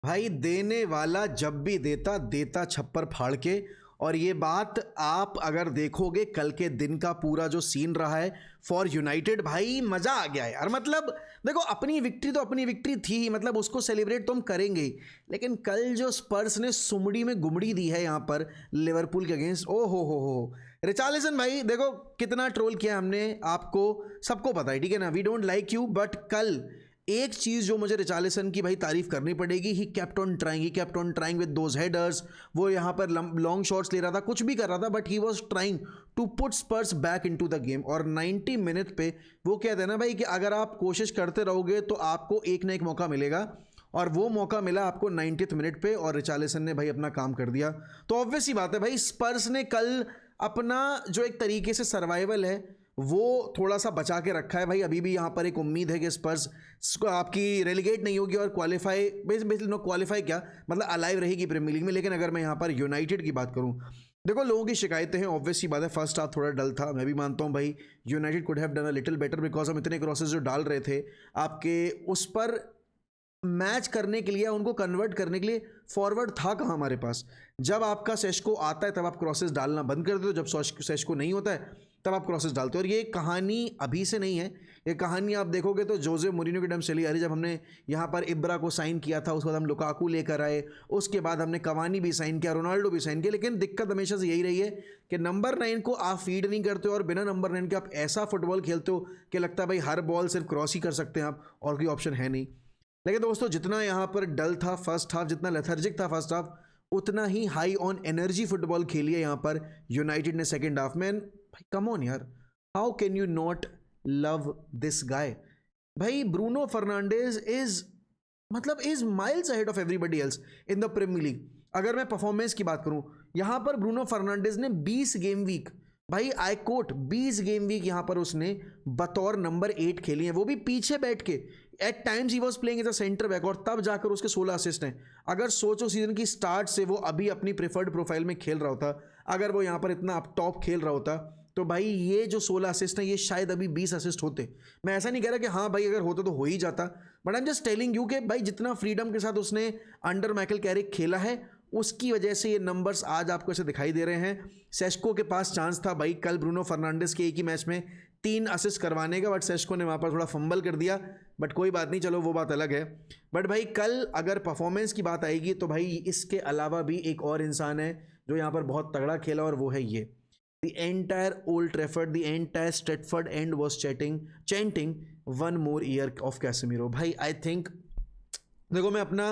भाई देने वाला जब भी देता देता छप्पर फाड़ के। और ये बात आप अगर देखोगे कल के दिन का पूरा जो सीन रहा है फॉर यूनाइटेड, भाई मजा आ गया यार। मतलब देखो, अपनी विक्ट्री तो अपनी विक्ट्री थी ही, मतलब उसको सेलिब्रेट तो हम करेंगे ही, लेकिन कल जो स्पर्स ने सुमड़ी में गुमड़ी दी है यहाँ पर लिवरपूल के अगेंस्ट, ओ हो। रिचार्लिसन भाई देखो कितना ट्रोल किया हमने आपको, सबको पता है, ठीक है ना, we don't like you, but कल एक चीज जो मुझे रिचार्लिसन की भाई तारीफ करनी पड़ेगी, he kept on trying with those headers. वो यहाँ पर लॉन्ग शॉट्स ले रहा था, कुछ भी कर रहा था, but he was trying to put Spurs back into the game. और 90 मिनट पे वो कहते हैं ना भाई कि अगर आप कोशिश करते रहोगे तो आपको एक ना एक मौका मिलेगा, और वो मौका मिला आपको 90th मिनट पे, और रिचार्लिसन ने भाई अपना काम कर दिया। तो ऑब्वियस ही बात है भाई, स्पर्स ने कल अपना जो एक तरीके से सर्वाइवल है वो थोड़ा सा बचा के रखा है भाई। अभी भी यहाँ पर एक उम्मीद है कि स्पर्स आपकी रेलीगेट नहीं होगी और क्वालिफाई, बेसिकली नो क्वालिफाई क्या मतलब अलाइव रहेगी प्रीमियर लीग में। लेकिन अगर मैं यहाँ पर यूनाइटेड की बात करूँ, देखो लोगों की शिकायतें हैं, ऑब्वियस सी बात है, फर्स्ट हाफ थोड़ा डल था, मैं भी मानता हूँ भाई United could have done a little better, because हम इतने क्रॉसेस जो डाल रहे थे आपके उस पर मैच करने के लिए, उनको कन्वर्ट करने के लिए फॉरवर्ड था कहाँ हमारे पास। जब आपका सेशको आता है तब आप क्रॉसेस डालना बंद कर दो, जब सेशको नहीं होता है तब आप क्रॉसेस डालते हो। और ये कहानी अभी से नहीं है, ये कहानी आप देखोगे तो जोसे मोरिन्यो के टाइम चली आ रही। जब हमने यहाँ पर इब्रा को साइन किया था, उसके बाद हम लुकाकू लेकर आए, उसके बाद हमने कवानी भी साइन किया, रोनाल्डो भी साइन किया, लेकिन दिक्कत हमेशा से यही रही है कि नंबर 9 को आप फीड नहीं करते हो, और बिना नंबर 9 के आप ऐसा फुटबॉल खेलते हो कि लगता है भाई हर बॉल सिर्फ क्रॉस ही कर सकते हैं आप, और कोई ऑप्शन है नहीं। लेकिन दोस्तों जितना यहाँ पर डल था फर्स्ट हाफ, जितना लेथर्जिक था फर्स्ट हाफ, उतना ही हाई ऑन एनर्जी फुटबॉल खेली है यहाँ पर यूनाइटेड ने सेकंड हाफ में। भाई कम ऑन यार, how can you not love this guy. भाई Bruno Fernandes is miles ahead of everybody else in the Premier League. अगर मैं परफॉर्मेंस की बात करूं, यहां पर ब्रूनो फर्नांडिस ने 20 गेम वीक, भाई आई कोट 20 गेम वीक यहां पर उसने बतौर नंबर 8 खेली है, वो भी पीछे बैठ के। At times he was playing as a centre back, और तब जाकर उसके 16 असिस्ट हैं। अगर सोचो सीजन की स्टार्ट से वो अभी अपनी प्रेफर्ड प्रोफाइल में खेल रहा होता, अगर वो यहां पर इतना अप टॉप खेल रहा होता, तो भाई ये जो 16 असिस्ट है ये शायद अभी 20 असिस्ट होते। मैं ऐसा नहीं कह रहा कि हाँ भाई अगर होता तो हो ही जाता, but I am just telling you कि भाई जितना फ्रीडम के साथ उसने अंडर माइकल कैरिक खेला है, उसकी वजह से ये नंबर्स आज आपको ऐसे दिखाई दे रहे हैं। सेस्को के पास चांस था भाई कल ब्रूनो फर्नांडिस के एक ही मैच में 3 असिस्ट करवाने का, बट सेस्को ने वहाँ पर थोड़ा फंबल कर दिया, बट कोई बात नहीं, चलो वो बात अलग है। बट भाई कल अगर परफॉर्मेंस की बात आएगी तो भाई इसके अलावा भी एक और इंसान है जो यहाँ पर बहुत तगड़ा खेला, और वो है ये The entire Old Trafford, the entire Stratford end was chanting one more year of Casemiro. भाई आई थिंक, देखो मैं अपना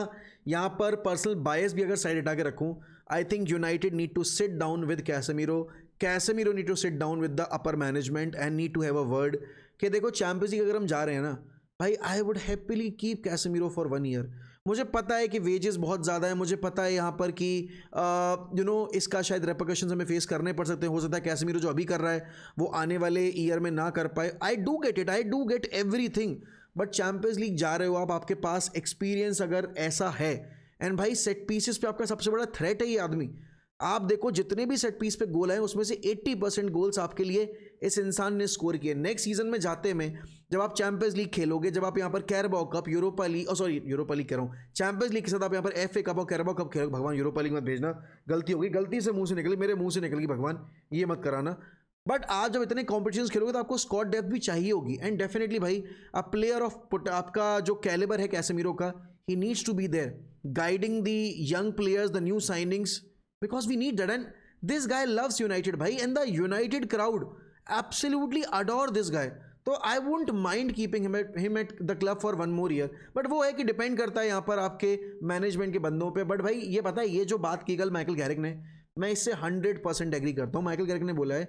यहाँ पर पर्सनल बायस भी अगर साइड हटा के रखूँ, I think United need to sit down with Casemiro need to sit down with the upper management and need to have a word कि देखो चैंपियंस लीग अगर हम जा रहे हैं ना भाई, I would happily keep Casemiro for 1 year. मुझे पता है कि वेजेस बहुत ज़्यादा है, मुझे पता है यहाँ पर कि इसका शायद रेपरकशंस हमें फेस करने पड़ सकते हैं, हो सकता है कैसेमिरो जो अभी कर रहा है वो आने वाले ईयर में ना कर पाए। I do get everything, but champions league जा रहे हो आप, आपके पास एक्सपीरियंस अगर ऐसा है, एंड भाई सेट पीसेस पे आपका सबसे बड़ा थ्रेट है ये आदमी। आप देखो जितने भी सेट पीस पे गोल आए उसमें से 80% गोल्स आपके लिए इस इंसान ने स्कोर किए। नेक्स्ट सीजन में जाते में जब आप चैंपियंस लीग खेलोगे, जब आप यहाँ पर कैरबाओ कप, यूरोपा लीग कह रहा हूँ, चैंपियंस लीग के साथ आप यहाँ पर FA कप और कैरबाओ कप खेलोगे, भगवान यूरोपा लीग मत भेजना, गलती होगी, गलती से मुंह से निकली, मेरे मुंह से निकल गई, भगवान ये मत कराना। बट आप जब इतने कॉम्पिटिशन्स खेलोगे तो आपको स्क्वाड डेप्थ भी चाहिए होगी, एंड डेफिनेटली भाई अ प्लेयर ऑफ आपका जो कैलिबर है कैसेमिरो का, he needs to be there guiding the young players, the new signings, because we need that, and this guy loves United भाई, and the United crowd absolutely adore this guy. तो I won't mind keeping him at the club for 1 more year, but वो है कि depend करता है यहाँ पर आपके मैनेजमेंट के बंदों पे। बट भाई ये पता है, ये जो बात की कल माइकल कैरिक ने, मैं इससे 100% एग्री करता हूँ। माइकल कैरिक ने बोला है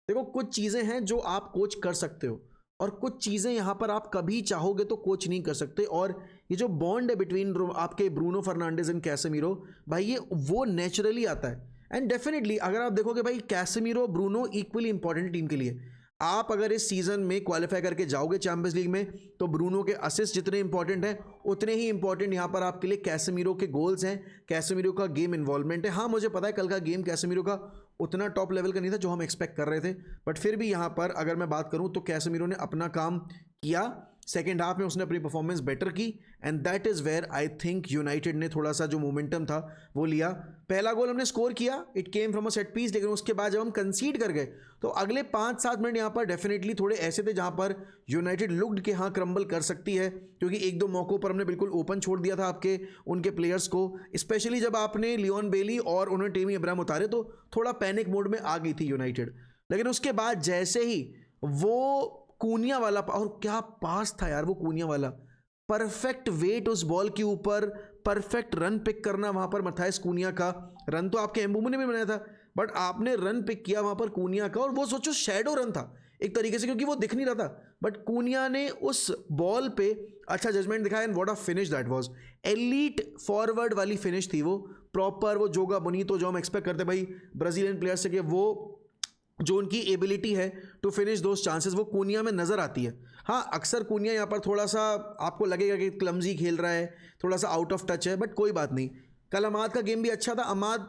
देखो कुछ चीज़ें हैं जो आप कोच कर सकते हो, और कुछ चीज़ें यहाँ पर आप कभी चाहोगे तो कोच नहीं कर सकते। और ये जो बॉन्ड है बिटवीन आपके ब्रूनो फर्नांडिस एंड कैसेमिरो, भाई ये वो नेचुरली आता है। एंड डेफिनेटली अगर आप देखोगे भाई Casemiro Bruno equally important team के लिए। आप अगर इस सीजन में क्वालिफाई करके जाओगे चैंपियंस लीग में, तो ब्रूनो के असिस्ट जितने इंपॉर्टेंट हैं उतने ही इंपॉर्टेंट यहाँ पर आपके लिए कैसेमिरो के गोल्स हैं, कैसेमिरो का गेम इन्वॉल्वमेंट है। हाँ मुझे पता है कल का गेम कैसेमिरो का उतना टॉप लेवल का नहीं था जो हम एक्सपेक्ट कर रहे थे, बट फिर भी यहाँ पर अगर मैं बात करूँ तो कैसेमिरो ने अपना काम किया, सेकेंड हाफ में उसने अपनी परफॉर्मेंस बेटर की and that is where I think United ने थोड़ा सा जो मोमेंटम था वो लिया। पहला गोल हमने स्कोर किया, it came from a set piece, लेकिन उसके बाद जब हम कंसीड कर गए तो अगले 5-7 मिनट यहाँ पर डेफिनेटली थोड़े ऐसे थे जहाँ पर यूनाइटेड लुक्ड के हाँ क्रम्बल कर सकती है, क्योंकि एक दो मौक़ों पर हमने बिल्कुल ओपन छोड़ दिया था आपके उनके प्लेयर्स को, स्पेशली जब आपने लियोन बेली और उन्होंने टेमी अब्राहम उतारे तो थोड़ा पैनिक मोड में आ गई थी यूनाइटेड। लेकिन उसके बाद जैसे ही वो कूनिया वाला, और क्या पास था यार वो कूनिया वाला, परफेक्ट वेट उस बॉल के ऊपर, परफेक्ट रन पिक करना वहाँ पर मथाइस कूनिया का। रन तो आपके एम्बुमो ने भी बनाया था, बट आपने रन पिक किया वहाँ पर कूनिया का, और वो सोचो शैडो रन था एक तरीके से क्योंकि वो दिख नहीं रहा था, बट कूनिया ने उस बॉल पे अच्छा जजमेंट दिखाया and what a finish that was. Elite forward वाली फिनिश थी वो, प्रॉपर वो जोगा बोनीतो जो हम एक्सपेक्ट करते भाई ब्राज़ीलियन प्लेयर से कि वो जो उनकी एबिलिटी है टू फिनिश दोज चांसेस वो कूनिया में नज़र आती है। हाँ, अक्सर कूनिया यहाँ पर थोड़ा सा आपको लगेगा कि क्लमजी खेल रहा है, थोड़ा सा आउट ऑफ टच है, बट कोई बात नहीं। कल अमाद का गेम भी अच्छा था। अमाद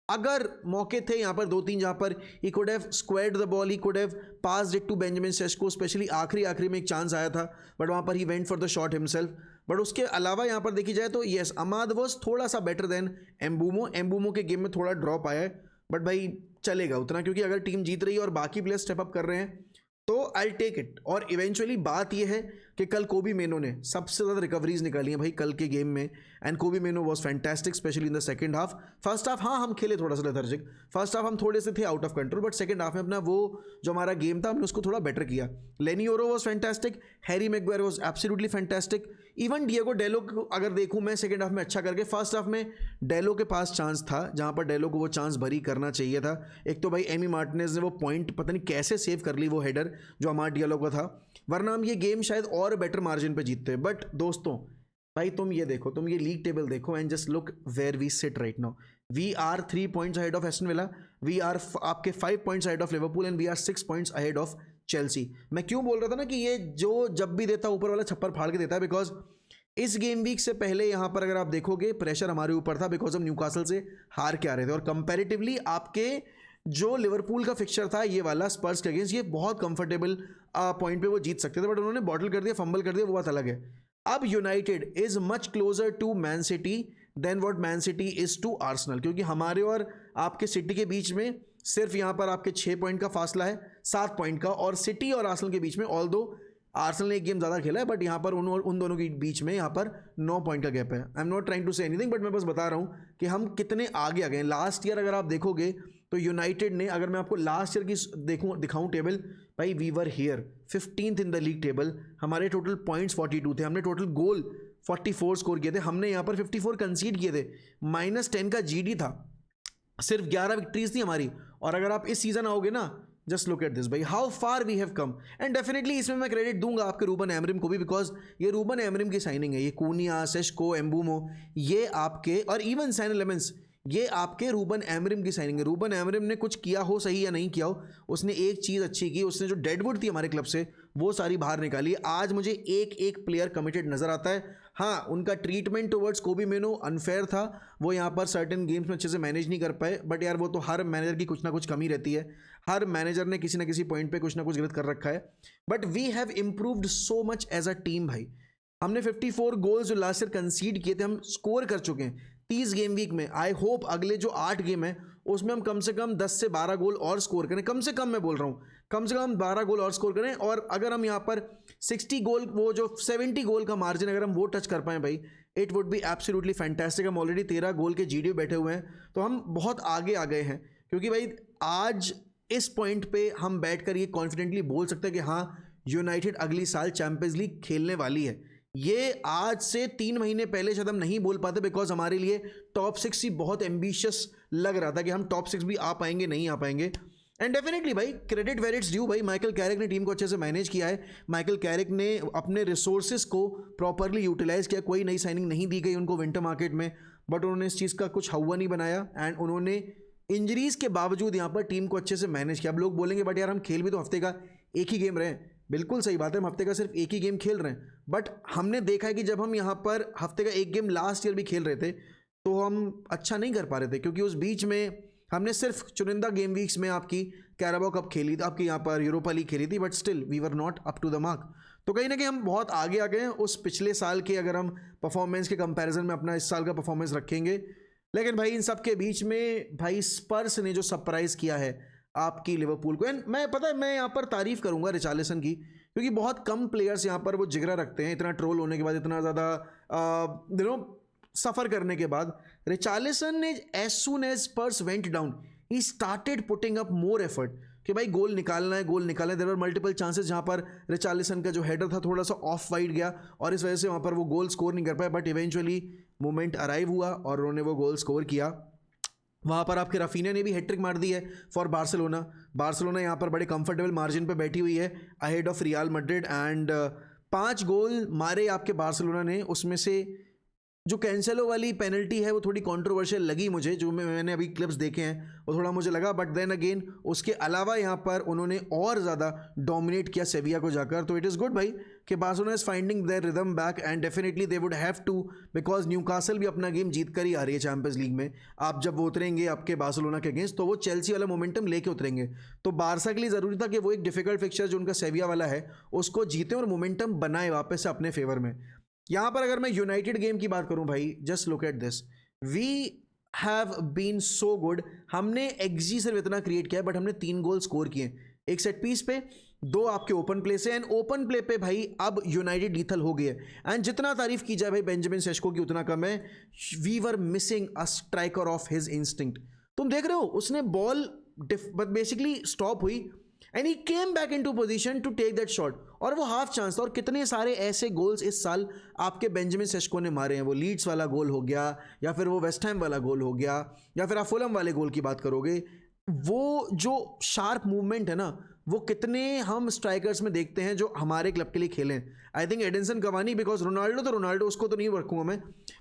अगर मौके थे यहाँ पर 2-3 जहाँ पर he could have squared the ball, he could have passed it to Benjamin Sesko, especially आखिरी में एक चांस आया था बट वहाँ पर he went for the shot himself. But उसके अलावा यहाँ पर देखी जाए तो येस, अमाद वॉज थोड़ा सा बेटर देन एम्बुमो के गेम में थोड़ा ड्रॉप आया है, बट भाई चलेगा उतना, क्योंकि अगर टीम जीत रही है और बाकी प्लेयर स्टेप अप कर रहे हैं तो आई टेक इट। और इवेंचुअली बात यह है कि कल कोबी मेनो ने सबसे ज़्यादा रिकवरीज निकाली हैं भाई कल के गेम में, and Kobbie Mainoo was fantastic specially in the second half. First half हाँ हम खेले थोड़ा सा लेथर्जिक, फर्स्ट हाफ हम थोड़े से थे out of control, but second half में अपना वो जो हमारा गेम था हमने उसको थोड़ा बेटर किया। लेनी ओरो was fantastic, Harry Maguire was absolutely fantastic, even Diego डेलो को अगर देखूँ मैं सेकंड हाफ में अच्छा करके, फर्स्ट हाफ में डेलो के पास चांस था जहाँ पर डेलो को वो चांस भरी करना चाहिए था। एक तो भाई एमी मार्टिनेज ने वो पॉइंट पता नहीं कैसे सेव कर ली वो हेडर जो अमाद डियालो का था, वरना हम ये गेम शायद और बेटर मार्जिन पे जीतते। बट दोस्तों भाई तुम ये देखो, तुम ये लीग टेबल देखो and just look where we sit right now. We are 3 points ahead of Aston Villa, we are आपके 5 points ahead of Liverpool and we are 6 points ahead of Chelsea. मैं क्यों बोल रहा था ना कि ये जो जब भी देता ऊपर वाला छप्पर फाड़ के देता है, बिकॉज इस गेम वीक से पहले यहाँ पर अगर आप देखोगे प्रेशर हमारे ऊपर था बिकॉज हम न्यूकासल से हार के आ रहे थे, और कंपैरेटिवली आपके जो लिवरपूल का फिक्चर था ये वाला स्पर्स के अगेंस्ट, ये बहुत कंफर्टेबल पॉइंट पे वो जीत सकते थे, बट उन्होंने बॉटल कर दिया, फंबल कर दिया, वो बात अलग है। अब United is much closer to Man City than what Man City is to Arsenal, क्योंकि हमारे और आपके सिटी के बीच में सिर्फ यहाँ पर आपके 6 पॉइंट का फासला है, 7 पॉइंट का, और सिटी और आर्सेनल के बीच में ऑल दो आर्सेनल ने एक गेम ज़्यादा खेला है बट यहाँ पर उन दोनों के बीच में यहाँ पर 9 पॉइंट का गैप है। I am not trying to say anything, but मैं बस बता रहा हूँ कि हम कितने आगे आ गए। लास्ट ईयर अगर आप देखोगे तो यूनाइटेड ने, अगर मैं आपको लास्ट ईयर की दिखाऊं टेबल, भाई we were here 15th in the league table, हमारे टोटल पॉइंट्स 42 थे, हमने टोटल गोल 44 स्कोर किए थे, हमने यहाँ पर 54 कंसीड किए थे, -10 का जीडी था, सिर्फ 11 विक्ट्रीज थी हमारी। और अगर आप इस सीजन आओगे ना, जस्ट लुक एट दिस भाई, how far we have come. And definitely इसमें मैं क्रेडिट दूंगा आपके रूबन एमरिम को भी, बिकॉज ये रूबन एमरिम की साइनिंग है, ये कूनिया, सेस्को, एम्बुमो, ये आपके, और इवन सैन लेमेंस, ये आपके रूबन एमरिम की साइनिंग है। रूबन एमरिम ने कुछ किया हो सही या नहीं किया हो, उसने एक चीज़ अच्छी की, उसने जो डेडवुड थी हमारे क्लब से वो सारी बाहर निकाली। आज मुझे एक प्लेयर कमिटेड नज़र आता है। हाँ, उनका ट्रीटमेंट टुवर्ड्स कोबी मेनो अनफेयर था, वो यहाँ पर सर्टेन गेम्स में अच्छे से मैनेज नहीं कर पाए, बट यार वो तो हर मैनेजर की कुछ ना कुछ कमी रहती है, हर मैनेजर ने किसी ना किसी पॉइंट पे कुछ ना कुछ गलत कर रखा है। But we have improved so much as a team भाई। हमने 54 गोल्स जो लास्ट ईयर कंसीड किए थे हम स्कोर कर चुके हैं 30 गेम वीक में। आई होप अगले जो 8 गेम है उसमें हम कम से कम 10 से 12 गोल और स्कोर करें, कम से कम मैं बोल रहा हूँ, कम से कम 12 गोल और स्कोर करें। और अगर हम यहाँ पर 60 गोल, वो जो 70 गोल का मार्जिन अगर हम वो टच कर पाएँ भाई, it would be absolutely fantastic. हम ऑलरेडी 13 गोल के जीडी बैठे हुए हैं, तो हम बहुत आगे आ गए हैं, क्योंकि भाई आज इस पॉइंट पे हम बैठकर ये कॉन्फिडेंटली बोल सकते हैं कि हाँ यूनाइटेड अगली साल चैंपियंस लीग खेलने वाली है। ये आज से 3 महीने पहले शायद हम नहीं बोल पाते, बिकॉज हमारे लिए टॉप 6 ही बहुत एम्बिशियस लग रहा था कि हम टॉप 6 भी आ पाएंगे नहीं आ पाएंगे। एंड डेफिनेटली भाई क्रेडिट वेयर इट्स ड्यू भाई, माइकल कैरिक ने टीम को अच्छे से मैनेज किया है, माइकल कैरिक ने अपने रिसोर्सेज को प्रॉपरली यूटिलाइज किया। कोई नई साइनिंग नहीं दी गई उनको विंटर मार्केट में, बट उन्होंने इस चीज़ का कुछ हवा नहीं बनाया, एंड उन्होंने इंजरीज़ के बावजूद यहाँ पर टीम को अच्छे से मैनेज किया। अब लोग बोलेंगे बट यार हम खेल भी तो हफ्ते का एक ही गेम रहे हैं, बिल्कुल सही बात है, हम हफ्ते का सिर्फ एक ही गेम खेल रहे हैं, बट हमने देखा है कि जब हम यहाँ पर हफ्ते का एक गेम लास्ट ईयर भी खेल रहे थे तो हम अच्छा नहीं कर पा रहे थे, क्योंकि उस बीच में हमने सिर्फ चुनिंदा गेम वीक्स में आपकी कैराबाओ कप खेली थी, आपकी यहाँ पर यूरोपा लीग खेली थी, but still we were not up to the mark. तो कहीं ना कहीं हम बहुत आगे आ गए हैं उस पिछले साल के, अगर हम परफॉर्मेंस के कंपैरिजन में अपना इस साल का परफॉर्मेंस रखेंगे। लेकिन भाई इन सब के बीच में भाई स्पर्स ने जो सरप्राइज किया है आपकी लिवरपूल को, एंड मैं पता है मैं यहाँ पर तारीफ करूंगा रिचार्लिसन की, क्योंकि बहुत कम प्लेयर्स यहाँ पर वो जिगरा रखते हैं इतना ट्रोल होने के बाद, इतना ज़्यादा सफ़र करने के बाद। रिचार्लिसन ने as soon as Spurs went down he started putting up more effort कि भाई गोल निकालना है, गोल निकालना है। देयर वर मल्टीपल चांसेस जहाँ पर रिचार्लिसन का जो हेडर था थोड़ा सा ऑफ वाइड गया और इस वजह से वहाँ पर वो गोल स्कोर नहीं कर पाए, बट इवेंचुअली मोमेंट अराइव हुआ और उन्होंने वो गोल स्कोर किया। वहाँ पर आपके रफीना ने भी हैट्रिक मार दी है फॉर बार्सिलोना यहाँ पर बड़े कंफर्टेबल मार्जिन पे बैठी हुई है ahead of real Madrid, and 5 गोल मारे आपके बार्सिलोना ने। उसमें से जो कैंसेलो वाली पेनल्टी है वो थोड़ी कंट्रोवर्शियल लगी मुझे, जो मैंने अभी क्लिप्स देखे हैं वो थोड़ा मुझे लगा, बट देन अगेन उसके अलावा यहाँ पर उन्होंने और ज़्यादा डोमिनेट किया सेविया को जाकर। तो इट इज़ गुड भाई कि Barcelona is finding their rhythm back, and definitely they would have to, because Newcastle भी अपना गेम जीत कर ही आ रही है चैंपियंस लीग में। आप जब वो उतरेंगे आपके बार्सिलोना के अगेंस्ट तो वो चेल्सी वाला मोमेंटम लेके उतरेंगे, तो बारसा के लिए ज़रूरी था कि वो एक डिफिकल्ट फिक्चर जो उनका सेविया वाला है उसको जीते और मोमेंटम बनाए वापस से अपने फेवर में। यहाँ पर अगर मैं यूनाइटेड गेम की बात करूँ भाई, just look at this, we have been so good. हमने एक्जी सिर्फ इतना क्रिएट किया है बट हमने 3 गोल स्कोर किए, एक सेट पीस पे, 2 आपके ओपन प्ले से, एंड ओपन प्ले पे भाई अब यूनाइटेड लीथल हो गई है। एंड जितना तारीफ की जाए भाई बेंजामिन सेस्को की उतना कम है। We were missing a striker of his instinct. तुम देख रहे हो उसने बॉल बेसिकली स्टॉप हुई and he came back into position to take that shot, और वो हाफ चांस था। और कितने सारे ऐसे गोल्स इस साल आपके बेंजामिन सेस्को ने मारे हैं, वो लीड्स वाला गोल हो गया या फिर वो वेस्ट हैम वाला गोल हो गया या फिर आप फुलम वाले गोल की बात करोगे, वो जो शार्प मूवमेंट है ना वो कितने हम स्ट्राइकर्स में देखते हैं जो हमारे क्लब के लिए खेलें। I think Edinson Cavani, because Ronaldo उसको तो नहीं रखूंगा मैं,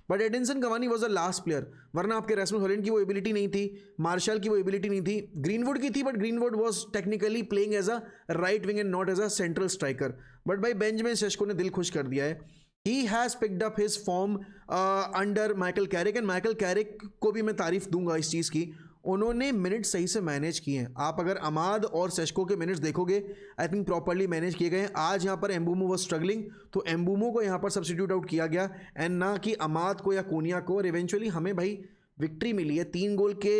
but Edinson Cavani was the last player, वरना आपके रैसमस हॉलैंड की वो एबिलिटी नहीं थी, मार्शल की वो एबिलिटी नहीं थी, ग्रीनवुड की थी, बट Greenwood was technically playing as a right wing and not as a central striker. But भाई बेंजामिन सेस्को ने दिल खुश कर दिया है। He has picked up his form under Michael Carrick, and Michael Carrick को भी मैं तारीफ दूंगा इस चीज़ की, उन्होंने मिनट सही से मैनेज किए हैं। आप अगर अमाद और सेस्को के मिनट्स देखोगे आई थिंक प्रॉपर्ली मैनेज किए गए हैं। आज यहाँ पर एम्बूमो वो स्ट्रगलिंग, तो एम्बूमो को यहाँ पर सब्स्टिट्यूट आउट किया गया एंड ना कि अमाद को या कोनिया को, और इवेंचुअली हमें भाई विक्ट्री मिली है। 3 गोल के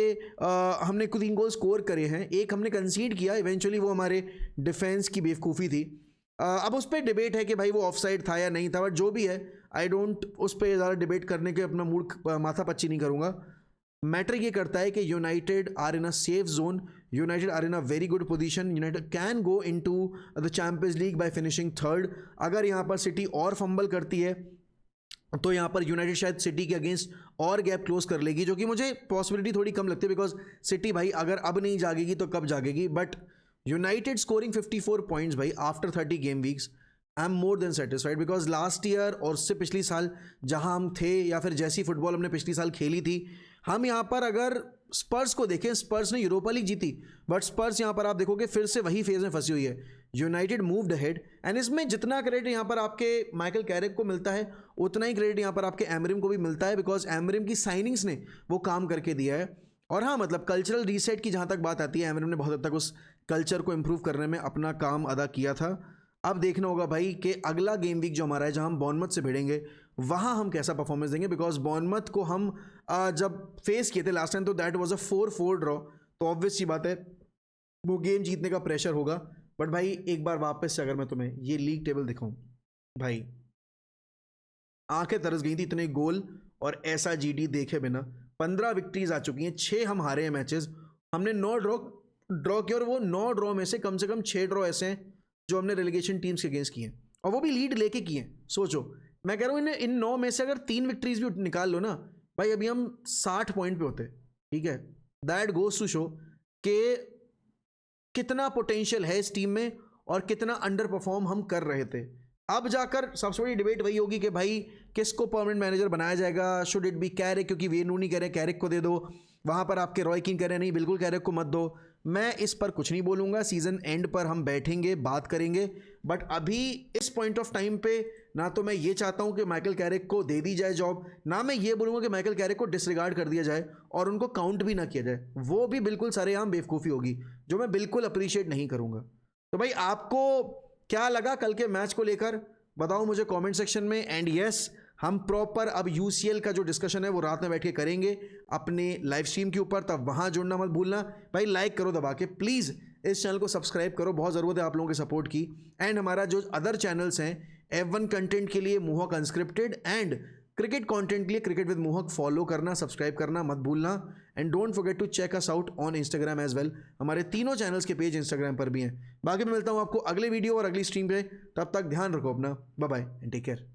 हमने 3 गोल स्कोर करे हैं, एक हमने कंसीड किया, इवेंचुअली वो हमारे डिफेंस की बेवकूफ़ी थी। अब उस पर डिबेट है कि भाई वो ऑफसाइड था या नहीं था, बट जो भी है आई डोंट उस पर ज़्यादा डिबेट करने के अपना मूड माथा पच्ची नहीं करूँगा। मैटर ये करता है कि United are in a safe zone, United are in a very good position, United can go into the Champions league by finishing 3rd। अगर यहाँ पर सिटी और फंबल करती है तो यहाँ पर यूनाइटेड शायद सिटी के अगेंस्ट और गैप क्लोज कर लेगी, जो कि मुझे पॉसिबिलिटी थोड़ी कम लगती है, बिकॉज सिटी भाई अगर अब नहीं जागेगी तो कब जागेगी। बट यूनाइटेड स्कोरिंग 54 पॉइंट्स भाई after 30 game weeks, I am more than satisfied, because last year और उससे पिछली साल जहां हम थे या फिर जैसी फुटबॉल हमने पिछली साल खेली थी, हम यहाँ पर अगर स्पर्स को देखें, स्पर्स ने यूरोपा लीग जीती, बट स्पर्स यहाँ पर आप देखोगे फिर से वही फेज में फंसी हुई है। यूनाइटेड मूव्ड अहेड, एंड इसमें जितना क्रेडिट यहाँ पर आपके माइकल कैरिक को मिलता है उतना ही क्रेडिट यहाँ पर आपके एमरिम को भी मिलता है, बिकॉज एमरिम की साइनिंग्स ने वो काम करके दिया है। और हाँ, मतलब कल्चरल रीसेट की जहाँ तक बात आती है, एमरिम ने बहुत हद तक उस कल्चर को इम्प्रूव करने में अपना काम अदा किया था। अब देखना होगा भाई कि अगला गेम वीक जो हमारा है, जहाँ हम बॉर्नमथ से भिड़ेंगे, वहाँ हम कैसा परफॉर्मेंस देंगे, बिकॉज बॉर्नमथ को हम जब फेस किए थे लास्ट टाइम तो दैट वाज अ 4-4 ड्रॉ, तो ऑब्वियस सी बात है वो गेम जीतने का प्रेशर होगा। बट भाई एक बार वापस से अगर मैं तुम्हें ये लीग टेबल दिखाऊं भाई, आंखें तरस गई थी, इतने गोल और ऐसा जीडी देखे बिना। 15 विक्ट्रीज आ चुकी हैं, 6 हम हारे हैं मैचेस, हमने 9 ड्रॉ किए, और वो 9 ड्रॉ में से कम 6 ड्रॉ ऐसे हैं जो हमने रेलीगेशन टीम्स के अगेंस्ट किए हैं, और वो भी लीड लेके किए हैं। सोचो, मैं कह रहा हूँ इन 9 में से अगर 3 विक्ट्रीज भी निकाल लो ना भाई, अभी हम 60 पॉइंट पे होते, ठीक है। दैट गोज टू शो कि कितना पोटेंशियल है इस टीम में और कितना अंडर परफॉर्म हम कर रहे थे। अब जाकर सबसे बड़ी डिबेट वही होगी कि भाई किसको परमानेंट मैनेजर बनाया जाएगा, शुड इट बी कैरिक, क्योंकि वे नहीं कह रहे कैरिक को दे दो, वहाँ पर आपके रॉय किंग कह रहे नहीं बिल्कुल कैरिक को मत दो। मैं इस पर कुछ नहीं बोलूँगा, सीज़न एंड पर हम बैठेंगे बात करेंगे, बट अभी इस पॉइंट ऑफ टाइम पे ना तो मैं ये चाहता हूँ कि माइकल कैरिक को दे दी जाए जॉब, ना मैं ये बोलूँगा कि माइकल कैरिक को डिसरिगार्ड कर दिया जाए और उनको काउंट भी ना किया जाए। वो भी बिल्कुल सरेआम बेवकूफ़ी होगी जो मैं बिल्कुल अप्रिशिएट नहीं करूँगा। तो भाई आपको क्या लगा कल के मैच को लेकर, बताओ मुझे कमेंट सेक्शन में। एंड यस, हम प्रॉपर अब यूसीएल का जो डिस्कशन है वो रात में बैठ के करेंगे अपने लाइव स्ट्रीम के ऊपर, तब वहाँ जुड़ना मत भूलना भाई। लाइक करो दबा के प्लीज़, इस चैनल को सब्सक्राइब करो, बहुत ज़रूरत है आप लोगों के सपोर्ट की। एंड हमारा जो अदर चैनल्स हैं, F1 कंटेंट के लिए मोहक अनस्क्रिप्टेड, एंड क्रिकेट कंटेंट के लिए क्रिकेट विद मोहक, फॉलो करना, सब्सक्राइब करना मत भूलना। And don't forget to check us out on Instagram as well. हमारे तीनों चैनल्स के पेज इंस्टाग्राम पर भी हैं। बाकी मैं मिलता हूँ आपको अगले वीडियो और अगली स्ट्रीम पे, तब तक ध्यान रखो अपना, bye bye and take care.